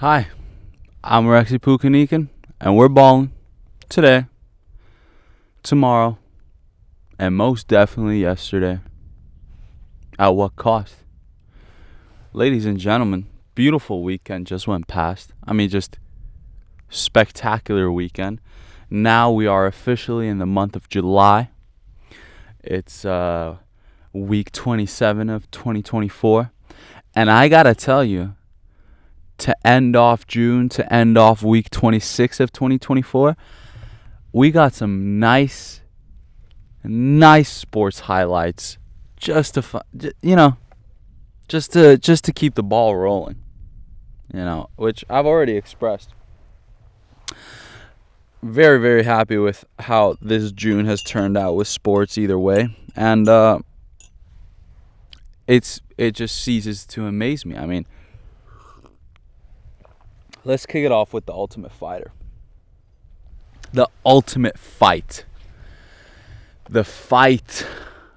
Hi, I'm Rexy Pukanikan, and we're balling today, tomorrow, and most definitely yesterday. At what cost? Ladies and gentlemen, beautiful weekend just went past. Just spectacular weekend. Now we are officially in the month of July. It's week 27 of 2024. And I gotta tell you, to end off June, to end off week 26 of 2024, we got some nice sports highlights just to keep the ball rolling, which I've already expressed. Very, very happy with how this June has turned out with sports either way, and it just ceases to amaze me. Let's kick it off with the Ultimate Fighter. The ultimate fight. The fight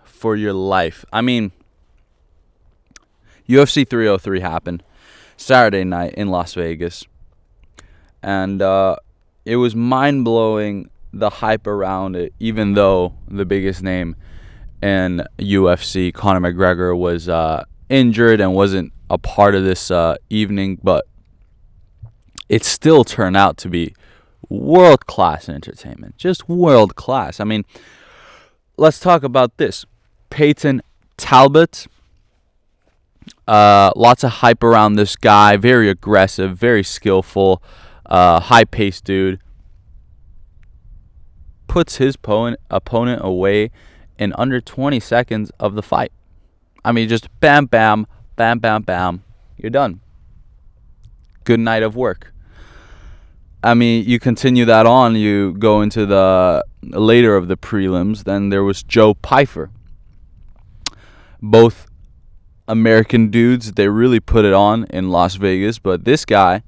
for your life. UFC 303 happened Saturday night in Las Vegas. And it was mind-blowing, the hype around it, even though the biggest name in UFC, Conor McGregor, was injured and wasn't a part of this evening. But it still turned out to be world-class entertainment. Just world-class. Let's talk about this. Peyton Talbot. Lots of hype around this guy. Very aggressive, very skillful, high-paced dude. Puts his opponent away in under 20 seconds of the fight. Just bam, bam, bam, bam, bam. You're done. Good night of work. You continue that on, you go into the later of the prelims, then there was Joe Pyfer. Both American dudes, they really put it on in Las Vegas, but this guy,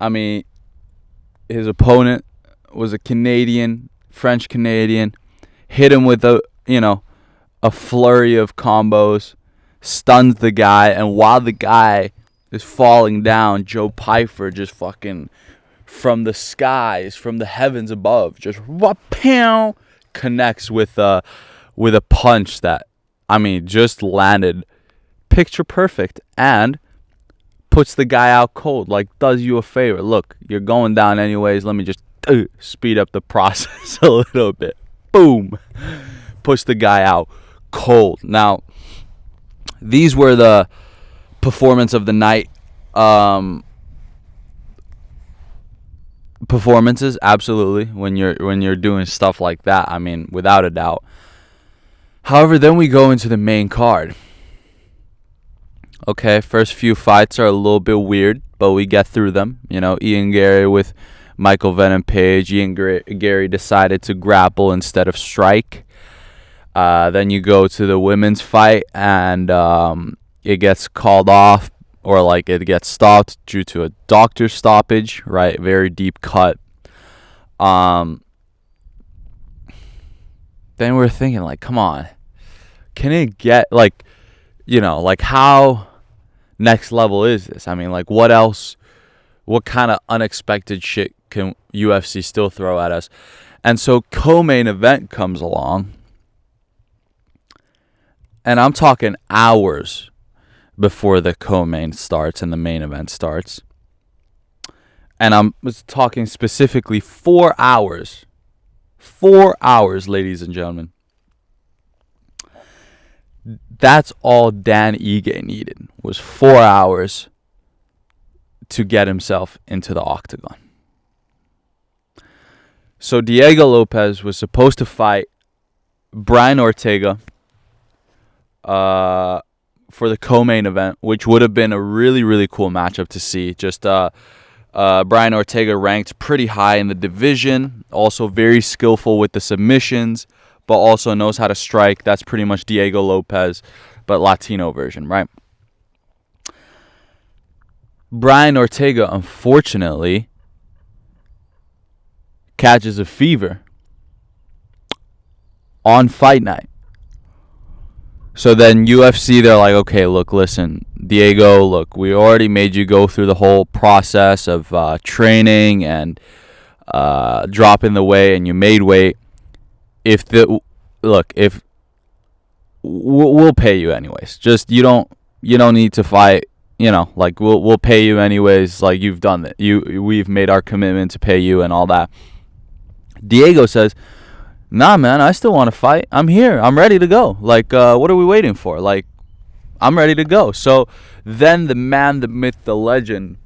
his opponent was a Canadian, French Canadian, hit him with a flurry of combos, stuns the guy, and while the guy is falling down, Joe Pyfer just fucking from the skies, from the heavens above, just wha-pow, connects with a punch that just landed picture perfect and puts the guy out cold. Like, does you a favor. Look, you're going down anyways. Let me just speed up the process a little bit. Boom. Puts the guy out cold. Now, these were the performance of the night. Performances, absolutely, when you're doing stuff like that, without a doubt. However, then we go into the main card. Okay, first few fights are a little bit weird, but we get through them. Ian Gary with Michael Venom Page. Ian Gary decided to grapple instead of strike. Then you go to the women's fight, and it gets called off, or it gets stopped due to a doctor stoppage, right? Very deep cut. Then we're thinking, come on. Can it get, how next level is this? What else? What kind of unexpected shit can UFC still throw at us? And so co-main event comes along. And I'm talking hours before the co-main starts and the main event starts. And I was talking specifically 4 hours. 4 hours, ladies and gentlemen. That's all Dan Ige needed, was 4 hours to get himself into the octagon. So Diego Lopez was supposed to fight Brian Ortega for the co-main event, which would have been a really, really cool matchup to see. Just Brian Ortega ranked pretty high in the division, also very skillful with the submissions, but also knows how to strike. That's pretty much Diego Lopez, but Latino version, right? Brian Ortega, unfortunately, catches a fever on fight night. So then UFC, they're like, okay, look, listen, Diego, look, we already made you go through the whole process of training and dropping the weight, and you made weight. If we'll pay you anyways. Just you don't need to fight. Like we'll pay you anyways. Like you've done that. We've made our commitment to pay you and all that. Diego says, "Nah, man, I still want to fight. I'm here. I'm ready to go. Like, what are we waiting for? Like, I'm ready to go." So then the man, the myth, the legend,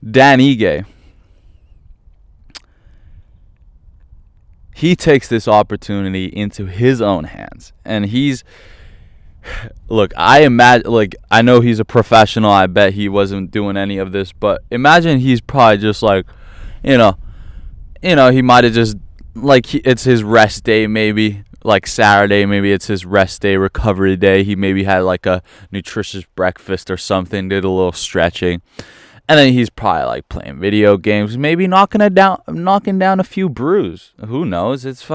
Dan Ige, he takes this opportunity into his own hands, and look, I imagine, like, I know he's a professional. I bet he wasn't doing any of this, but imagine he's probably just like, he might have just, like, it's his rest day, maybe like Saturday, maybe it's his rest day, recovery day. He maybe had like a nutritious breakfast or something, did a little stretching, and then he's probably like playing video games, maybe knocking down a few brews. Who knows? It's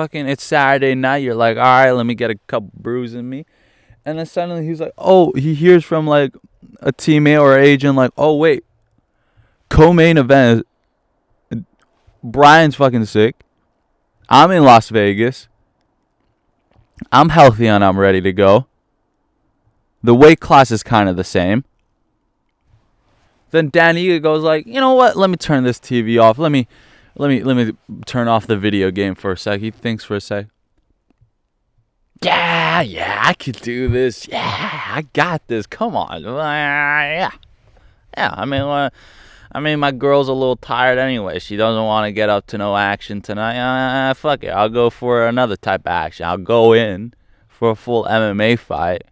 Saturday night. You're like, all right, let me get a couple brews in me. And then suddenly he's like, oh, he hears from like a teammate or agent, like, oh wait, co-main event, Brian's fucking sick. I'm in Las Vegas. I'm healthy and I'm ready to go. The weight class is kind of the same. Then Dan Ige goes like, you know what? Let me turn this TV off. Let me turn off the video game for a sec. He thinks for a sec. Yeah, I could do this. Yeah, I got this. Come on. Yeah. I mean, my girl's a little tired anyway. She doesn't want to get up to no action tonight. Fuck it. I'll go for another type of action. I'll go in for a full MMA fight,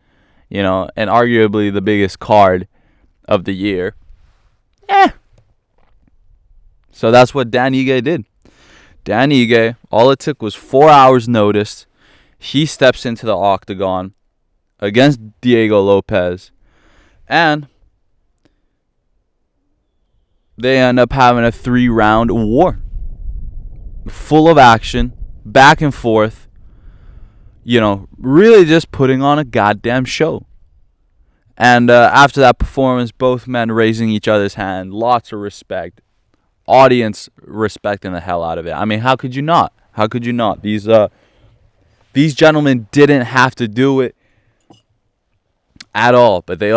and arguably the biggest card of the year. Yeah. So that's what Dan Ige did. Dan Ige, all it took was 4 hours notice. He steps into the octagon against Diego Lopez, and they end up having a 3-round war. Full of action, back and forth, really just putting on a goddamn show. And after that performance, both men raising each other's hand, lots of respect. Audience respecting the hell out of it. I mean, how could you not? How could you not? These gentlemen didn't have to do it at all, but they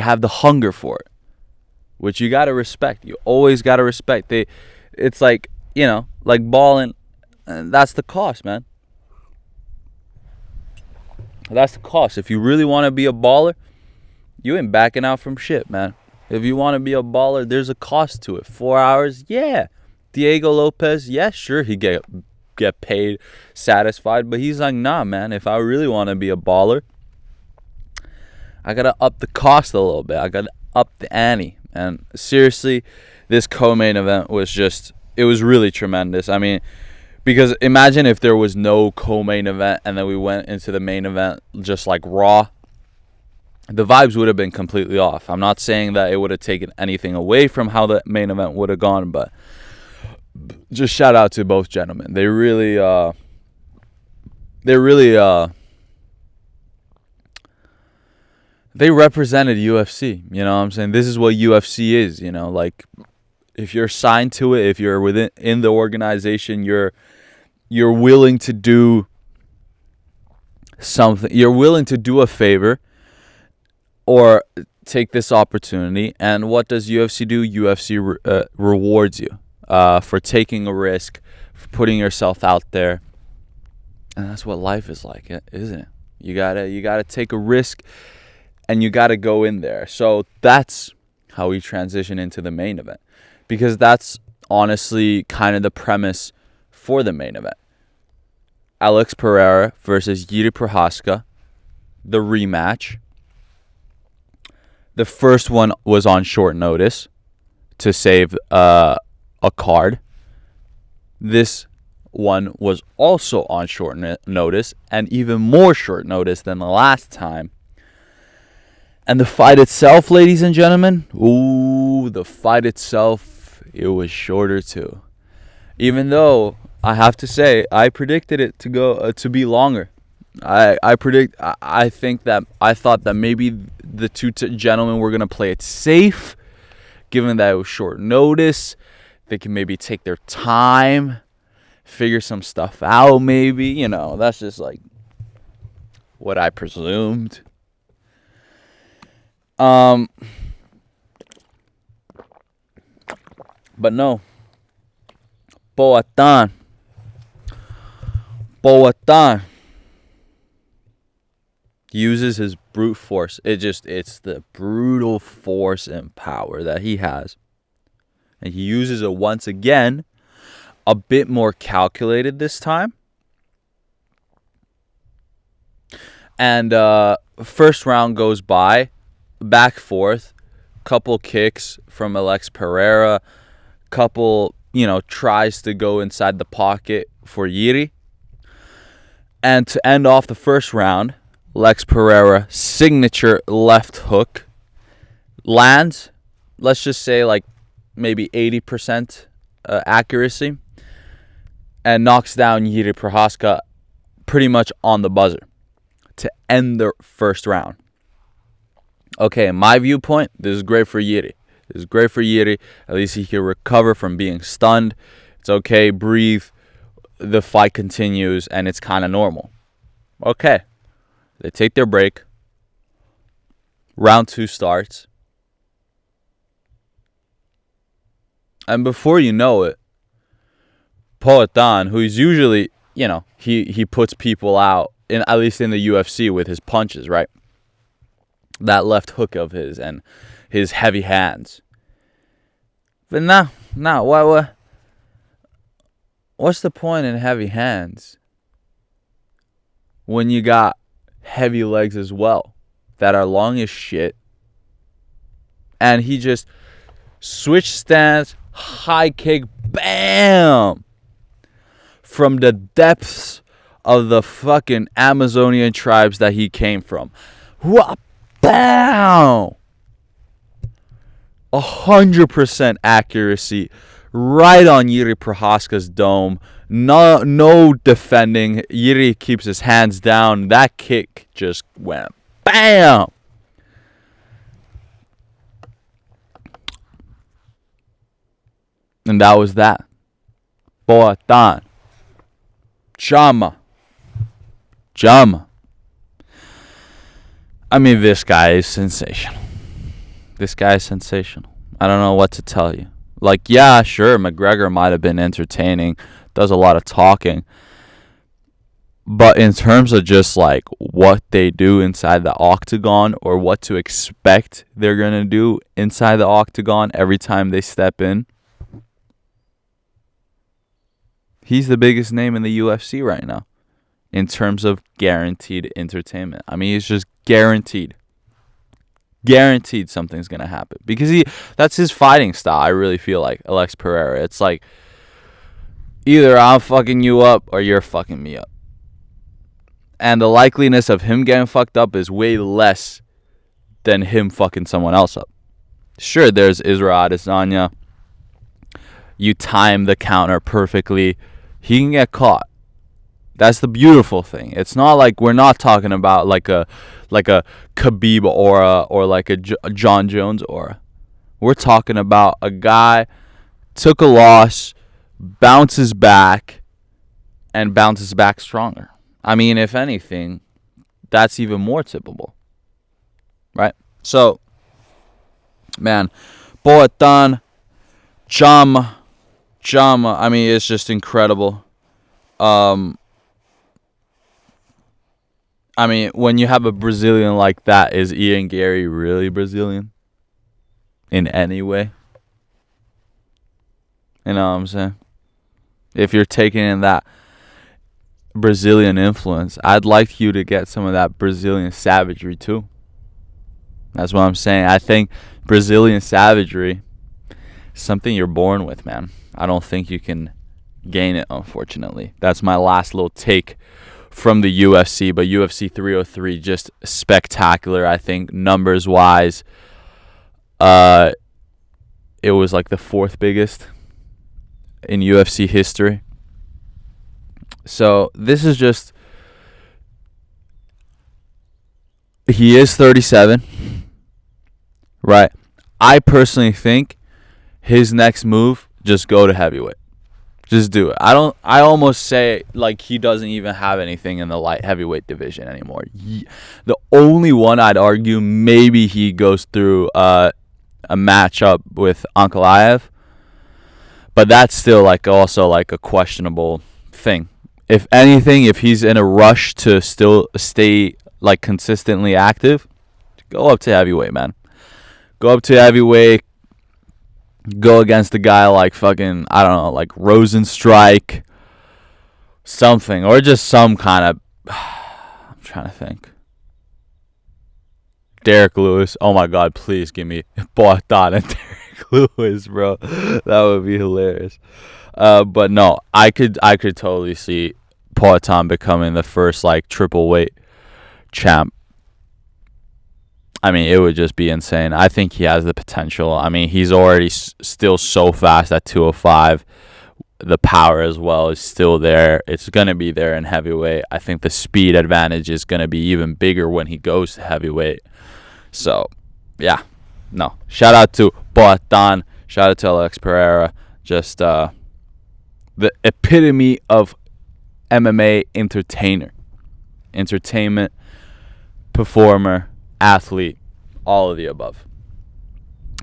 have the hunger for it, which you got to respect. You always got to respect. It's like, like Ballin, that's the cost, man. That's the cost. If you really want to be a baller, you ain't backing out from shit, man. If you want to be a baller, there's a cost to it. 4 hours, yeah. Diego Lopez, yeah, sure, he get paid, satisfied, but he's like, nah, man, if I really want to be a baller, I gotta up the cost a little bit. I gotta up the ante. And seriously, this co-main event was it was really tremendous. I mean, because imagine if there was no co-main event and then we went into the main event just like Raw. The vibes would have been completely off. I'm not saying that it would have taken anything away from how the main event would have gone, but just shout out to both gentlemen. They represented UFC. You know what I'm saying? This is what UFC is, like if you're signed to it, if you're in the organization, you're willing to do something. You're willing to do a favor or take this opportunity. And what does UFC do? UFC rewards you for taking a risk, for putting yourself out there. And that's what life is like, isn't it? You gotta take a risk and you gotta go in there. So that's how we transition into the main event, because that's honestly kind of the premise for the main event. Alex Pereira versus Jiri Prochazka, the rematch. The first one was on short notice to save a card. This one was also on short notice, and even more short notice than the last time. And the fight itself, ladies and gentlemen, the fight itself, it was shorter too. Even though I have to say, I predicted it to be longer. I think that I thought that maybe the two gentlemen were gonna play it safe, given that it was short notice. They can maybe take their time, figure some stuff out. Maybe, you know, that's just like what I presumed. But no. Boatan uses his brute force. It's the brutal force and power that he has. And he uses it once again, a bit more calculated this time. And first round goes by, back forth, couple kicks from Alex Pereira, couple, tries to go inside the pocket for Jiri. And to end off the first round, Lex Pereira signature left hook lands, let's just say like maybe 80% accuracy, and knocks down Jiri Prohaska pretty much on the buzzer to end the first round. Okay, in my viewpoint, this is great for Jiri. At least he can recover from being stunned. It's okay, breathe. The fight continues, and it's kind of normal. Okay. They take their break. Round 2 starts. And before you know it, Poatan, who's usually, he puts people out, at least in the UFC, with his punches, right? That left hook of his and his heavy hands. But no, what's the point in heavy hands when you got heavy legs as well that are long as shit? And he just switch stance, high kick, bam, from the depths of the fucking Amazonian tribes that he came from. Bam! 100% accuracy right on Jiri Prohaska's dome. No defending. Jiri keeps his hands down. That kick just went bam! And that was that. Boatan. Chama. I mean, this guy is sensational. I don't know what to tell you. Like, yeah, sure, McGregor might have been entertaining, does a lot of talking. But in terms of just, like, what they do inside the octagon or what to expect they're going to do inside the octagon every time they step in, he's the biggest name in the UFC right now in terms of guaranteed entertainment. I mean, he's just guaranteed something's going to happen. Because that's his fighting style, I really feel like, Alex Pereira. It's like, either I'm fucking you up or you're fucking me up. And the likeliness of him getting fucked up is way less than him fucking someone else up. Sure, there's Israel Adesanya. You time the counter perfectly, he can get caught. That's the beautiful thing. It's not like we're not talking about like a Khabib aura or like a John Jones aura. We're talking about a guy took a loss, bounces back, and bounces back stronger. I mean, if anything, that's even more tippable. Right? So, man, Boatan, Chama, I mean, it's just incredible. I mean, when you have a Brazilian like that, is Ian Gary really Brazilian? In any way? You know what I'm saying? If you're taking in that Brazilian influence, I'd like you to get some of that Brazilian savagery too. That's what I'm saying. I think Brazilian savagery is something you're born with, man. I don't think you can gain it, unfortunately. That's my last little take from the UFC. But UFC 303, just spectacular, I think, numbers-wise. It was like the 4th biggest in UFC history. So this is just He is 37, right? I personally think his next move, just go to heavyweight. Just do it. I almost say like he doesn't even have anything in the light heavyweight division anymore. The only one I'd argue maybe he goes through a matchup with Ankalaev, but that's still like also like a questionable thing. If anything, if he's in a rush to still stay like consistently active, go up to heavyweight, man. Go up to heavyweight. Go against a guy like fucking, I don't know, like Rosenstrike, something, or just some kind of, I'm trying to think. Derek Lewis. Oh my God, please give me Ballin and Derek Lewis, bro. That would be hilarious. But no, I could totally see Ballin becoming the first like triple weight champ. I mean, it would just be insane. I think he has the potential. I mean, he's already still so fast at 205. The power as well is still there. It's going to be there in heavyweight. I think the speed advantage is going to be even bigger when he goes to heavyweight. So, yeah. No. Shout out to Ballin. Shout out to Alex Pereira. Just the epitome of MMA entertainer. Entertainment, performer, athlete, all of the above.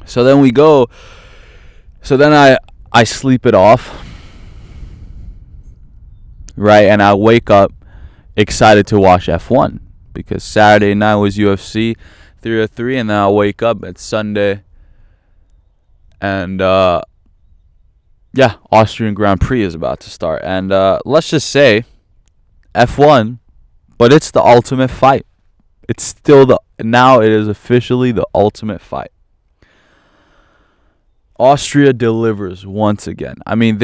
So then I sleep it off, right? And I wake up excited to watch F1 because Saturday night was UFC 303, and then I wake up, it's Sunday, and Austrian Grand Prix is about to start. And let's just say F1, but it's the ultimate fight. It's still now it is officially the ultimate fight. Austria delivers once again. I think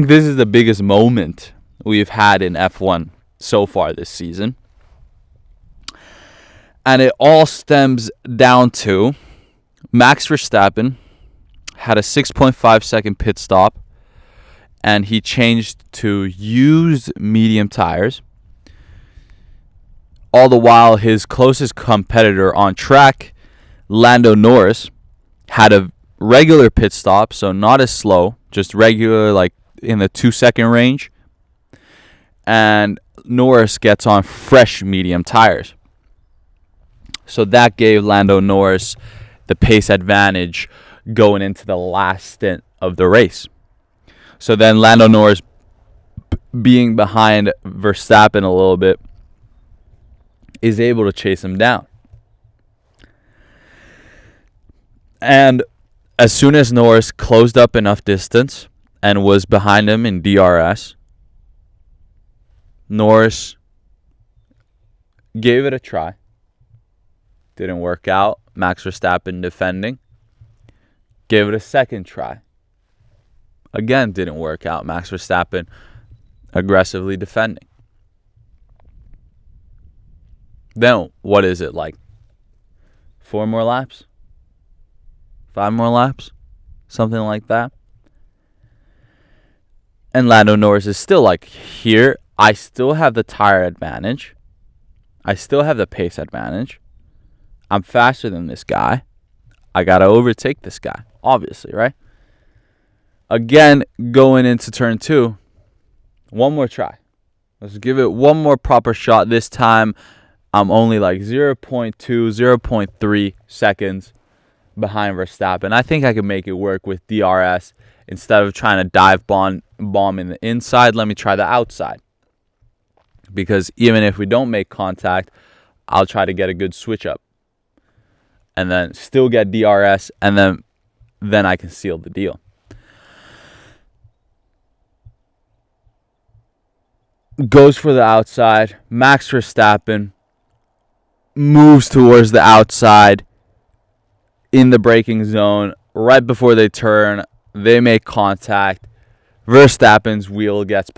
this is the biggest moment we've had in F1 so far this season. And it all stems down to Max Verstappen had a 6.5 second pit stop, and he changed to used medium tires. All the while, his closest competitor on track, Lando Norris, had a regular pit stop, so not as slow, just regular, like in the 2 second range. And Norris gets on fresh medium tires. So that gave Lando Norris the pace advantage going into the last stint of the race. So then Lando Norris, being behind Verstappen a little bit, is able to chase him down. And as soon as Norris closed up enough distance and was behind him in DRS, Norris gave it a try. Didn't work out. Max Verstappen defending. Gave it a second try. Again, didn't work out. Max Verstappen aggressively defending. Then, what is it, like 4 more laps? 5 more laps? Something like that. And Lando Norris is still like, here, I still have the tire advantage. I still have the pace advantage. I'm faster than this guy. I got to overtake this guy, obviously, right? Again, going into turn 2, one more try. Let's give it one more proper shot. This time, I'm only like 0.2, 0.3 seconds behind Verstappen. I think I can make it work with DRS. Instead of trying to dive bomb in the inside, let me try the outside. Because even if we don't make contact, I'll try to get a good switch up. And then still get DRS, and then I can seal the deal. Goes for the outside. Max Verstappen moves towards the outside in the braking zone. Right before they turn, they make contact. Verstappen's wheel gets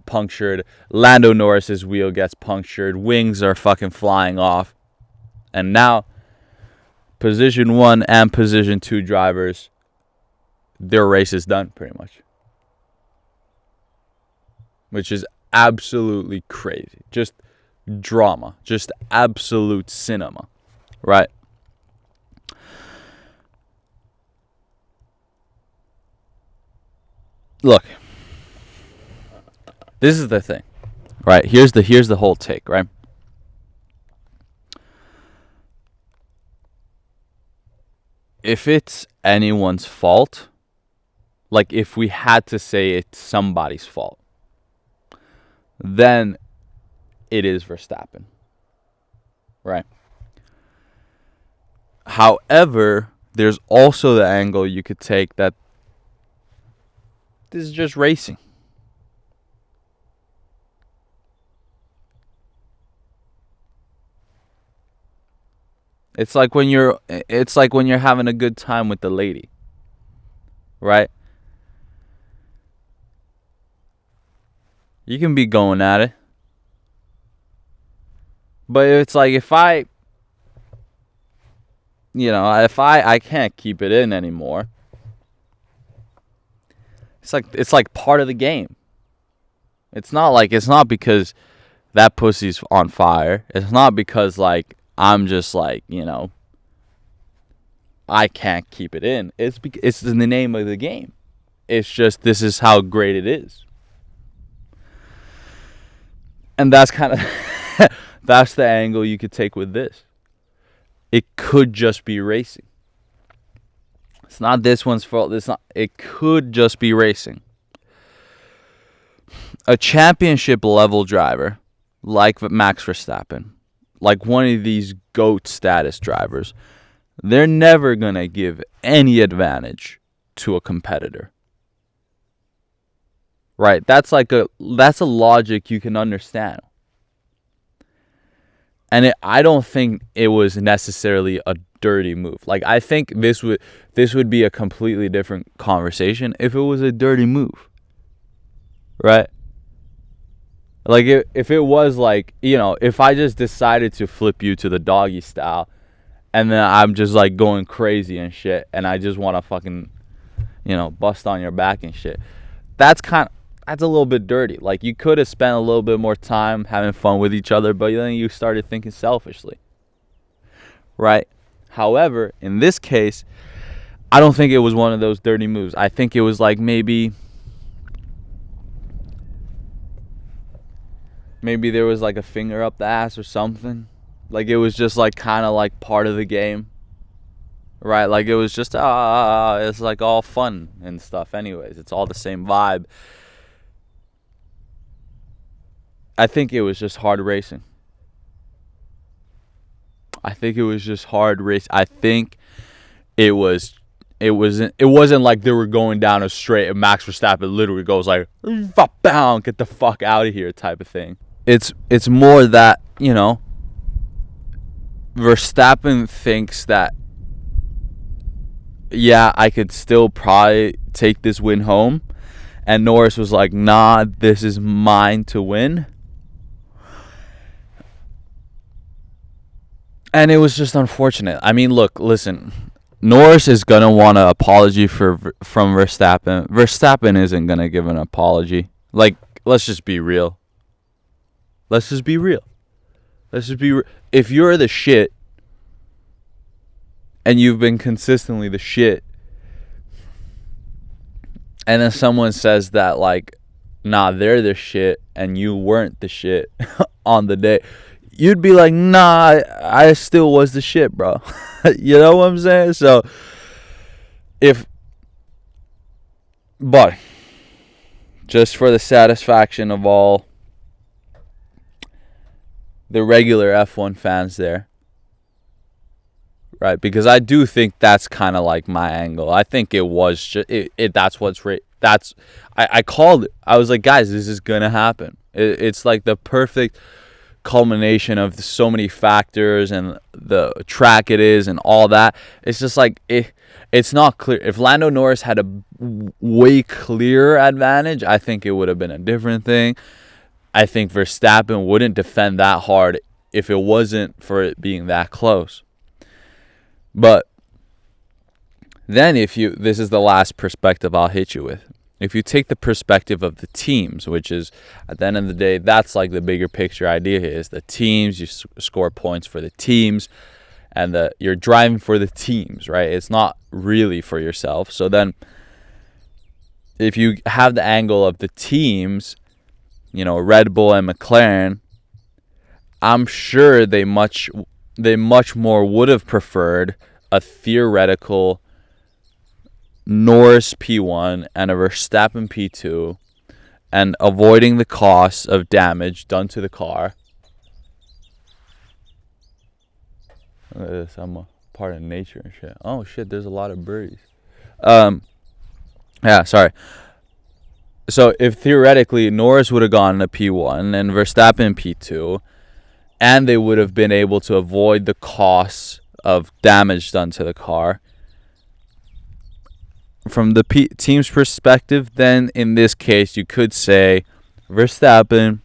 punctured. Lando Norris's wheel gets punctured. Wings are fucking flying off. And now, position 1 and position 2 drivers, their race is done pretty much. Which is absolutely crazy. Just drama. Just absolute cinema. Right? Look. This is the thing. Right? Here's the whole take, right? If it's anyone's fault, like if we had to say it's somebody's fault, then it is Verstappen. Right? However, there's also the angle you could take that this is just racing. It's like when you're having a good time with the lady. Right? You can be going at it. But it's like if I can't keep it in anymore. It's like part of the game. It's not because that pussy's on fire. It's not because like I'm just like, I can't keep it in. It's in the name of the game. It's just this is how great it is. And that's kind of that's the angle you could take with this. It could just be racing. It's not this one's fault. It could just be racing. A championship level driver like Max Verstappen, like one of these GOAT status drivers, they're never going to give any advantage to a competitor. Right? That's a logic you can understand. And I don't think it was necessarily a dirty move. Like I think this would be a completely different conversation if it was a dirty move. Right? Like if it was like, if I just decided to flip you to the doggy style and then I'm just like going crazy and shit and I just want to fucking, bust on your back and shit. That's a little bit dirty. Like you could have spent a little bit more time having fun with each other, but then you started thinking selfishly. Right? However, in this case, I don't think it was one of those dirty moves. I think it was like maybe there was like a finger up the ass or something. Like it was just like kind of like part of the game. Right? Like it was just it's like all fun and stuff anyways. It's all the same vibe. I think it was just hard racing. I think it wasn't like they were going down a straight and Max Verstappen literally goes like, "Bam, get the fuck out of here" type of thing. It's more that, Verstappen thinks that, yeah, I could still probably take this win home. And Norris was like, nah, this is mine to win. And it was just unfortunate. I mean, look, listen. Norris is going to want an apology from Verstappen. Verstappen isn't going to give an apology. Like, let's just be real. If you're the shit and you've been consistently the shit, and then someone says that, like, nah, they're the shit and you weren't the shit on the day, you'd be like, nah, I still was the shit, bro. You know what I'm saying? So, but just for the satisfaction of all the regular F1 fans there, right? Because I do think that's kind of like my angle. I think it was just that's what's right. I called it. I was like, guys, this is gonna happen. It's like the perfect culmination of so many factors and the track it is and all that. It's just like it's not clear. If Lando Norris had a way clearer advantage, I think it would have been a different thing. I think Verstappen wouldn't defend that hard if it wasn't for it being that close. But then this is the last perspective I'll hit you with. if you take the perspective of the teams, which is at the end of the day, that's like the bigger picture idea here is the teams, you score points for the teams, and you're driving for the teams, right? It's not really for yourself. So then if you have the angle of the teams, Red Bull and McLaren, I'm sure they much more would have preferred a theoretical Norris P1 and a Verstappen P2, and avoiding the costs of damage done to the car. Look at this, I'm a part of nature and shit. Oh shit, there's a lot of birdies. Yeah, sorry. So if theoretically Norris would have gone to P1 and Verstappen P2, and they would have been able to avoid the costs of damage done to the car, from the team's perspective, then in this case, you could say Verstappen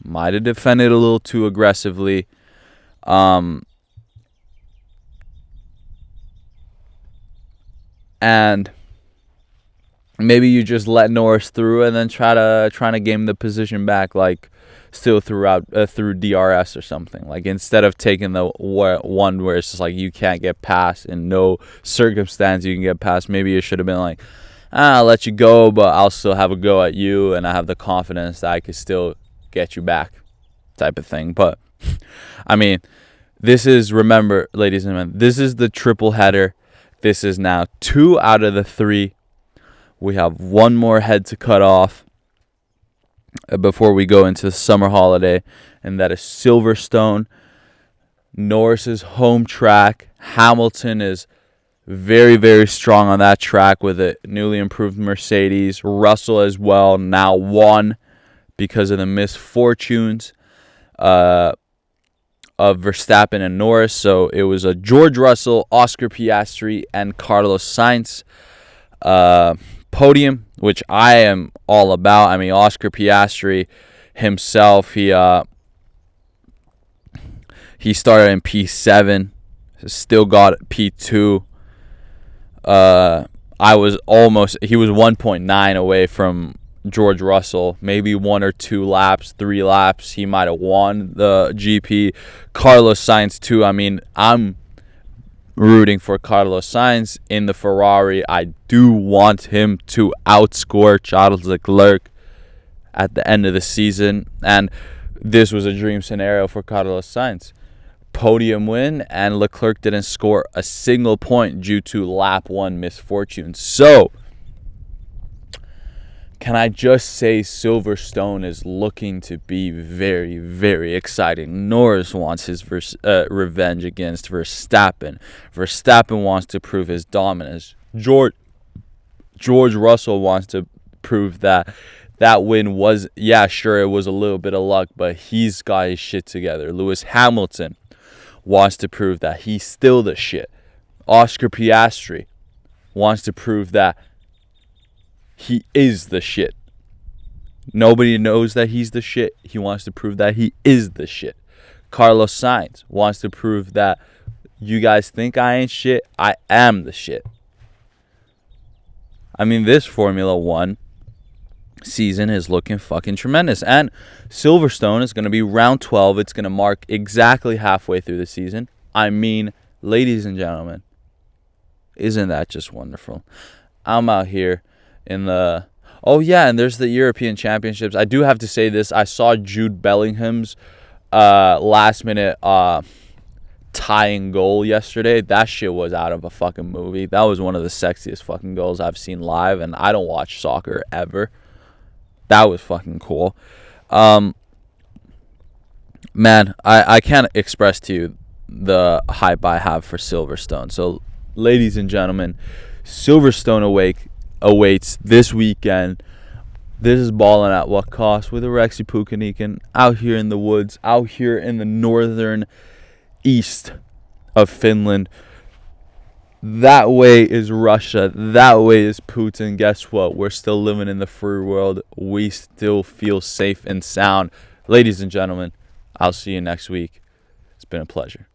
might have defended a little too aggressively. And maybe you just let Norris through and then trying to game the position back, like still through DRS or something. Like instead of taking the one where it's just like you can't get past, in no circumstance you can get past, maybe it should have been like, I'll let you go, but I'll still have a go at you, and I have the confidence that I could still get you back, type of thing. But I mean, remember, ladies and gentlemen, this is the triple header. This is now 2 out of the 3. We have one more head to cut off before we go into the summer holiday, and that is Silverstone, Norris's home track. Hamilton is very, very strong on that track with a newly improved Mercedes. Russell as well, now won because of the misfortunes of Verstappen and Norris. So it was a George Russell, Oscar Piastri, and Carlos Sainz podium, which I am all about. I mean, Oscar Piastri himself, he started in P7, still got P2. He was 1.9 away from George Russell, maybe 1 or 2 laps, 3 laps, he might have won the GP. Carlos Sainz too. I mean, I'm rooting for Carlos Sainz in the Ferrari. I do want him to outscore Charles Leclerc at the end of the season, and this was a dream scenario for Carlos Sainz. Podium win, and Leclerc didn't score a single point due to lap 1 misfortune. So, can I just say Silverstone is looking to be very, very exciting. Norris wants his revenge against Verstappen. Verstappen wants to prove his dominance. George Russell wants to prove that win was, yeah, sure, it was a little bit of luck, but he's got his shit together. Lewis Hamilton wants to prove that he's still the shit. Oscar Piastri wants to prove that he is the shit. Nobody knows that he's the shit. He wants to prove that he is the shit. Carlos Sainz wants to prove that you guys think I ain't shit. I am the shit. I mean, this Formula 1 season is looking fucking tremendous. And Silverstone is going to be round 12. It's going to mark exactly halfway through the season. I mean, ladies and gentlemen, isn't that just wonderful? I'm out here in the... Oh, yeah, and there's the European Championships. I do have to say this. I saw Jude Bellingham's last-minute tying goal yesterday. That shit was out of a fucking movie. That was one of the sexiest fucking goals I've seen live, and I don't watch soccer ever. That was fucking cool. Man, I can't express to you the hype I have for Silverstone. So, ladies and gentlemen, Silverstone awaits this weekend. This is Ballin' at What Cost with Alexi Pukanikan out here in the woods, out here in the northern east of Finland. That way is Russia. That way is Putin. Guess what? We're still living in the free world. We still feel safe and sound. Ladies and gentlemen, I'll see you next week. It's been a pleasure.